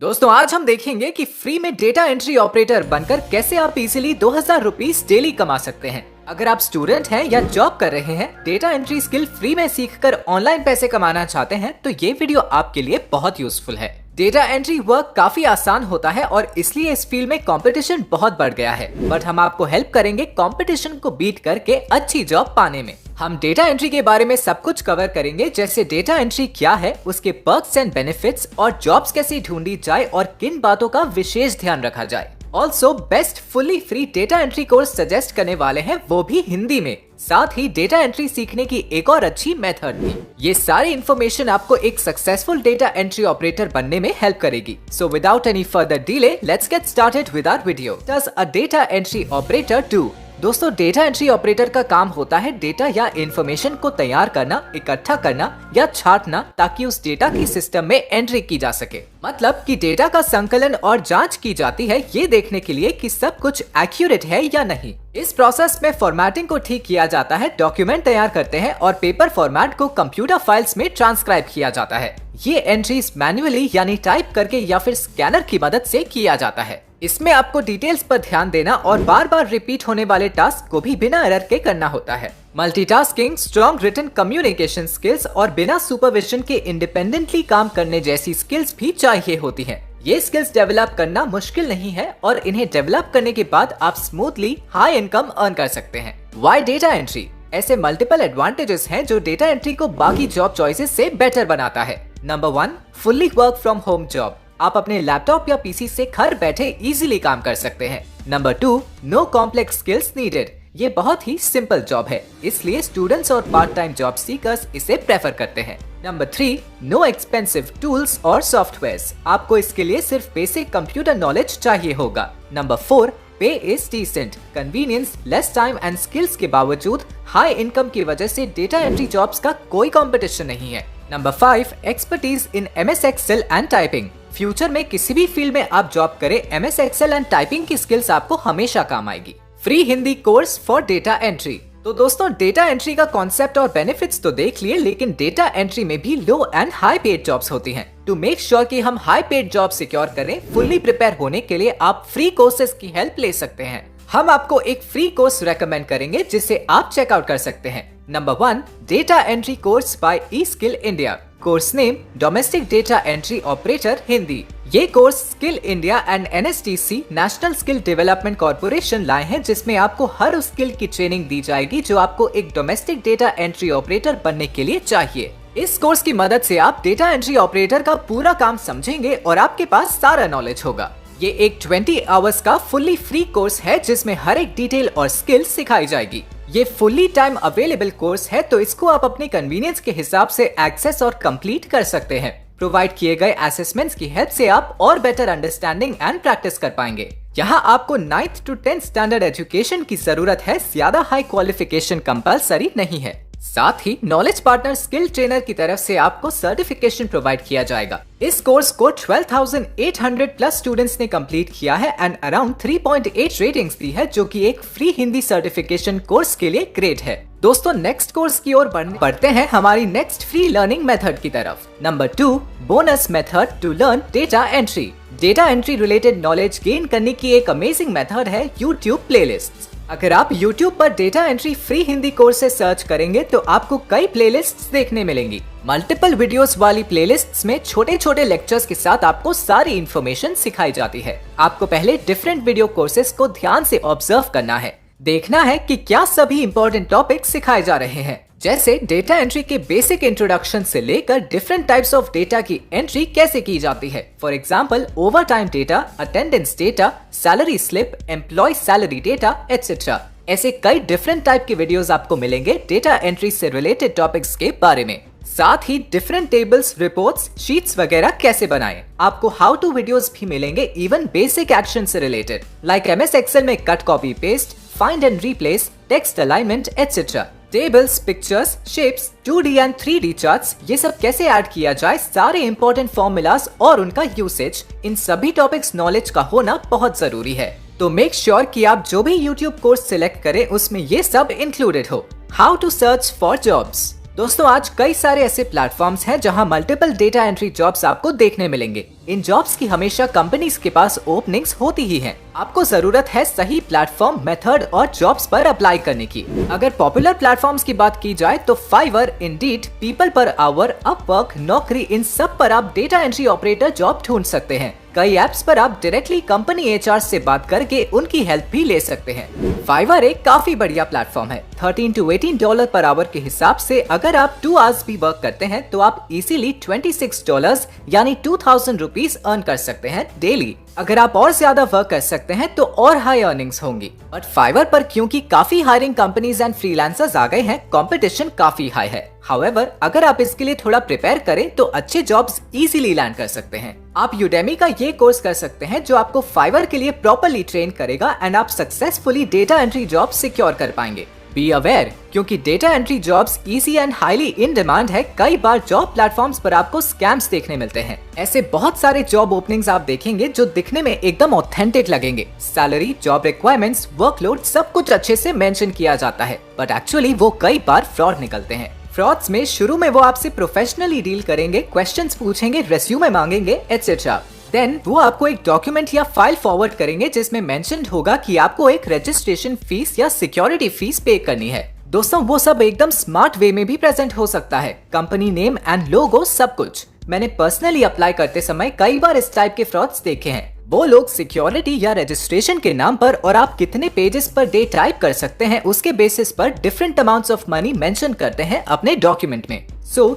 दोस्तों आज हम देखेंगे कि फ्री में डेटा एंट्री ऑपरेटर बनकर कैसे आप इजीली 2000 रुपीज डेली कमा सकते हैं। अगर आप स्टूडेंट हैं या जॉब कर रहे हैं, डेटा एंट्री स्किल फ्री में सीखकर ऑनलाइन पैसे कमाना चाहते हैं तो ये वीडियो आपके लिए बहुत यूजफुल है। डेटा एंट्री वर्क काफी आसान होता है और इसलिए इस फील्ड में कंपटीशन बहुत बढ़ गया है, बट हम आपको हेल्प करेंगे कंपटीशन को बीट करके अच्छी जॉब पाने में। हम डेटा एंट्री के बारे में सब कुछ कवर करेंगे, जैसे डेटा एंट्री क्या है, उसके पर्क्स एंड बेनिफिट्स और जॉब्स कैसे ढूंढी जाए और किन बातों का विशेष ध्यान रखा जाए। Also best fully free data entry course suggest करने वाले हैं, वो भी हिंदी में। साथ ही डेटा एंट्री सीखने की एक और अच्छी मेथड भी। ये सारी इन्फॉर्मेशन आपको एक सक्सेसफुल डेटा एंट्री ऑपरेटर बनने में हेल्प करेगी। So without any further delay, let's get started with our video. Does a data entry operator do? दोस्तों, डेटा एंट्री ऑपरेटर का काम होता है डेटा या इन्फॉर्मेशन को तैयार करना, इकट्ठा करना या छांटना, ताकि उस डेटा की सिस्टम में एंट्री की जा सके। मतलब कि डेटा का संकलन और जांच की जाती है ये देखने के लिए कि सब कुछ एक्यूरेट है या नहीं। इस प्रोसेस में फॉर्मेटिंग को ठीक किया जाता है, डॉक्यूमेंट तैयार करते हैं और पेपर फॉर्मेट को कंप्यूटर फाइल्स में ट्रांसक्राइब किया जाता है। ये एंट्रीज मैन्युअली यानी टाइप करके या फिर स्कैनर की मदद से किया जाता है। इसमें आपको डिटेल्स पर ध्यान देना और बार बार रिपीट होने वाले टास्क को भी बिना एरर के करना होता है। Multitasking, strong written communication skills और बिना सुपरविजन के इंडिपेंडेंटली काम करने जैसी स्किल्स भी चाहिए होती हैं। ये स्किल्स डेवलप करना मुश्किल नहीं है और इन्हें डेवलप करने के बाद आप स्मूथली हाई इनकम अर्न कर सकते हैं। Why data entry? ऐसे मल्टीपल एडवांटेजेस हैं जो डेटा एंट्री को बाकी जॉब चॉइसेस से बेटर बनाता है। Number 1, fully work from home job. आप अपने लैपटॉप या पीसी से घर बैठे इजीली काम कर सकते हैं। Number 2, no complex skills needed. ये बहुत ही सिंपल जॉब है, इसलिए स्टूडेंट्स और पार्ट टाइम जॉब सीकर्स इसे प्रेफर करते हैं। नंबर 3, नो एक्सपेंसिव टूल्स और सॉफ्टवेयर्स। आपको इसके लिए सिर्फ बेसिक कंप्यूटर नॉलेज चाहिए होगा। Number 4, pay is decent. Convenience, less time and skills के बावजूद हाई इनकम की वजह से डेटा एंट्री जॉब्स का कोई कंपटीशन नहीं है। Number 5, expertise in MS excel and typing. Future में किसी भी फील्ड में आप जॉब करें, MS एक्सेल एंड टाइपिंग की स्किल्स आपको हमेशा काम आएगी। Free Hindi course for data entry. तो दोस्तों, डेटा एंट्री का कॉन्सेप्ट और बेनिफिट्स तो देख लिए, लेकिन डेटा एंट्री में भी low and high paid jobs होती हैं। टू मेक श्योर कि हम हाई पेड जॉब सिक्योर करें, फुल्ली प्रिपेयर होने के लिए आप फ्री कोर्सेज की हेल्प ले सकते हैं। हम आपको एक फ्री कोर्स रेकमेंड करेंगे जिसे आप चेकआउट कर सकते हैं। Number 1, data entry course by e skill India. Course name, domestic data entry operator Hindi. ये course skill India and NSTC national skill development corporation लाए हैं, जिसमें आपको हर उस स्किल की ट्रेनिंग दी जाएगी जो आपको एक डोमेस्टिक डेटा एंट्री ऑपरेटर बनने के लिए चाहिए। इस कोर्स की मदद से आप डेटा एंट्री ऑपरेटर का पूरा काम समझेंगे और आपके पास सारा नॉलेज होगा। ये एक 20 आवर्स का फुल्ली फ्री कोर्स है जिसमें हर एक डिटेल और स्किल सिखाई जाएगी। ये फुल्ली टाइम अवेलेबल कोर्स है, तो इसको आप अपने कन्वीनियंस के हिसाब से एक्सेस और कंप्लीट कर सकते हैं। प्रोवाइड किए गए असेसमेंट्स की हेल्प से आप और बेटर अंडरस्टैंडिंग एंड प्रैक्टिस कर पाएंगे। यहाँ आपको 9th to 10th standard education की जरूरत है, ज्यादा हाई क्वालिफिकेशन कंपलसरी नहीं है। साथ ही नॉलेज पार्टनर स्किल ट्रेनर की तरफ से आपको सर्टिफिकेशन प्रोवाइड किया जाएगा। इस कोर्स को 12,800 प्लस स्टूडेंट्स ने कंप्लीट किया है एंड अराउंड 3.8 रेटिंग्स दी है, जो कि एक फ्री हिंदी सर्टिफिकेशन कोर्स के लिए ग्रेट है। दोस्तों, नेक्स्ट कोर्स की ओर बढ़ते हैं हमारी नेक्स्ट फ्री लर्निंग मेथड की तरफ। Number 2, bonus method to learn data entry. Data entry related knowledge gain करने की एक अमेजिंग मेथड है यूट्यूब प्लेलिस्ट्स। अगर आप YouTube पर data entry free Hindi course से सर्च करेंगे तो आपको कई प्लेलिस्ट्स देखने मिलेंगी। मल्टीपल वीडियोस वाली प्लेलिस्ट्स में छोटे छोटे लेक्चर्स के साथ आपको सारी इन्फॉर्मेशन सिखाई जाती है। आपको पहले डिफरेंट वीडियो कोर्सेज को ध्यान से ऑब्जर्व करना है, देखना है कि क्या सभी इंपॉर्टेंट टॉपिक सिखाए जा रहे हैं, जैसे डेटा एंट्री के बेसिक इंट्रोडक्शन से लेकर डिफरेंट टाइप्स ऑफ डेटा की एंट्री कैसे की जाती है। For example, over time data, attendance data, salary slip, employ salary data etcetera. ऐसे कई डिफरेंट टाइप के वीडियोस आपको मिलेंगे डेटा एंट्री से रिलेटेड टॉपिक्स के बारे में। साथ ही डिफरेंट टेबल्स, रिपोर्ट्स, शीट्स वगैरह कैसे बनाएं। आपको हाउ टू वीडियोस भी मिलेंगे, इवन बेसिक एक्शन से रिलेटेड, लाइक MS एक्सेल में cut, copy, paste, find and replace, text alignment etcetera. Tables, pictures, shapes, 2D and 3D charts, ये सब कैसे ऐड किया जाए, सारे इंपॉर्टेंट फॉर्मूलाज और उनका यूसेज, इन सभी टॉपिक्स नॉलेज का होना बहुत जरूरी है। तो मेक श्योर कि आप जो भी YouTube कोर्स सिलेक्ट करें उसमें ये सब इंक्लूडेड हो। How to search for jobs. दोस्तों आज कई सारे ऐसे प्लेटफॉर्म्स हैं जहां मल्टीपल डेटा एंट्री जॉब्स आपको देखने मिलेंगे। इन जॉब्स की हमेशा कंपनीज के पास ओपनिंग्स होती ही हैं। आपको जरूरत है सही प्लेटफॉर्म, मेथड और जॉब्स पर अप्लाई करने की। अगर पॉपुलर प्लेटफॉर्म्स की बात की जाए तो Fiverr, Indeed, people per hour, Upwork, Naukri, इन सब पर आप डेटा एंट्री ऑपरेटर जॉब ढूंढ सकते हैं। कई ऐप्स पर आप डायरेक्टली कंपनी एचआर से बात करके उनकी हेल्प भी ले सकते हैं। फाइवर एक काफी बढ़िया प्लेटफॉर्म है। $13 to $18 पर आवर के हिसाब से अगर आप 2 आवर्स भी वर्क करते हैं तो आप इजीली $26 यानी 2000 रुपीज अर्न कर सकते हैं डेली। अगर आप और ज्यादा वर्क कर सकते हैं तो और हाई अर्निंग्स होंगी। बट फाइवर पर क्योंकि काफी हायरिंग कंपनीज एंड फ्रीलांसर्स आ गए हैं, कंपटीशन काफी हाई है। हाउएवर, अगर आप इसके लिए थोड़ा प्रिपेयर करें तो अच्छे जॉब्स इजीली लैंड कर सकते हैं। आप यूडेमी का ये कोर्स कर सकते हैं जो आपको फाइवर के लिए प्रॉपर्ली ट्रेन करेगा एंड आप successfully data entry job secure कर पाएंगे। बी अवेयर, क्योंकि data entry jobs easy and highly in demand है। कई बार जॉब प्लेटफॉर्म्स पर आपको स्कैम्स देखने मिलते हैं। ऐसे बहुत सारे जॉब ओपनिंग्स आप देखेंगे जो दिखने में एकदम ऑथेंटिक लगेंगे। सैलरी, जॉब रिक्वायरमेंट्स, वर्कलोड सब कुछ अच्छे से मेंशन किया जाता है, बट एक्चुअली वो कई बार फ्रॉड निकलते हैं। फ्रॉड्स में शुरू में वो आपसे प्रोफेशनली डील करेंगे, क्वेश्चंस पूछेंगे, रेज्यूमे मांगेंगे एटसेट्रा। देन वो आपको एक डॉक्यूमेंट या फाइल फॉरवर्ड करेंगे जिसमें मेंशन्ड होगा कि आपको एक रजिस्ट्रेशन फीस या सिक्योरिटी फीस पे करनी है। दोस्तों वो सब एकदम स्मार्ट वे में भी प्रेजेंट हो सकता है। कंपनी नेम एंड लोगो सब कुछ। मैंने पर्सनली अप्लाई करते समय कई बार इस टाइप के फ्रॉड्स देखे हैं। वो लोग सिक्योरिटी या रजिस्ट्रेशन के नाम पर और आप कितने पेजेस पर डे टाइप कर सकते हैं उसके बेसिस पर different amounts of money mention करते हैं अपने डॉक्यूमेंट में।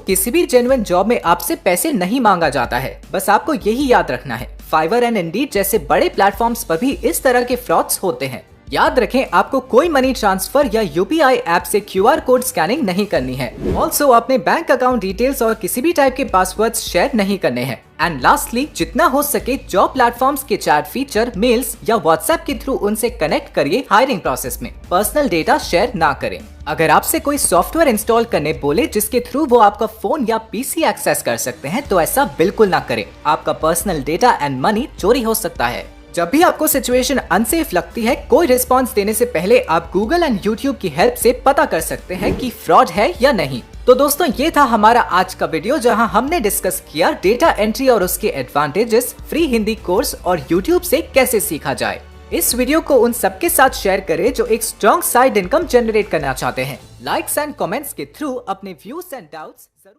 किसी भी जेन्युइन जॉब में आपसे पैसे नहीं मांगा जाता है। बस आपको यही याद रखना है। फाइवर एंड इंडीड जैसे बड़े प्लेटफॉर्म्स पर भी इस तरह के फ्रॉड्स होते हैं। याद रखें, आपको कोई मनी ट्रांसफर या यूपीआई ऐप से क्यूआर कोड स्कैनिंग नहीं करनी है। ऑल्सो अपने बैंक अकाउंट डिटेल्स और किसी भी टाइप के पासवर्ड्स शेयर नहीं करने हैं। एंड लास्टली, जितना हो सके जॉब प्लेटफॉर्म्स के चैट फीचर, मेल्स या व्हाट्सएप के थ्रू उनसे कनेक्ट करिए। हायरिंग प्रोसेस में पर्सनल डेटा शेयर ना करें। अगर आपसे कोई सॉफ्टवेयर इंस्टॉल करने बोले जिसके थ्रू वो आपका फोन या पीसी एक्सेस कर सकते हैं तो ऐसा बिल्कुल ना करें। आपका पर्सनल डेटा एंड मनी चोरी हो सकता है। जब भी आपको सिचुएशन अनसेफ लगती है, कोई रिस्पांस देने से पहले आप गूगल एंड यूट्यूब की हेल्प से पता कर सकते हैं कि फ्रॉड है या नहीं। तो दोस्तों ये था हमारा आज का वीडियो जहां हमने डिस्कस किया डेटा एंट्री और उसके एडवांटेजेस, फ्री हिंदी कोर्स और यूट्यूब से कैसे सीखा जाए। इस वीडियो को उन सबके साथ शेयर करें जो एक स्ट्रॉन्ग साइड इनकम जनरेट करना चाहते हैं। लाइक्स एंड कमेंट्स के थ्रू अपने व्यूज एंड डाउट्स जरूर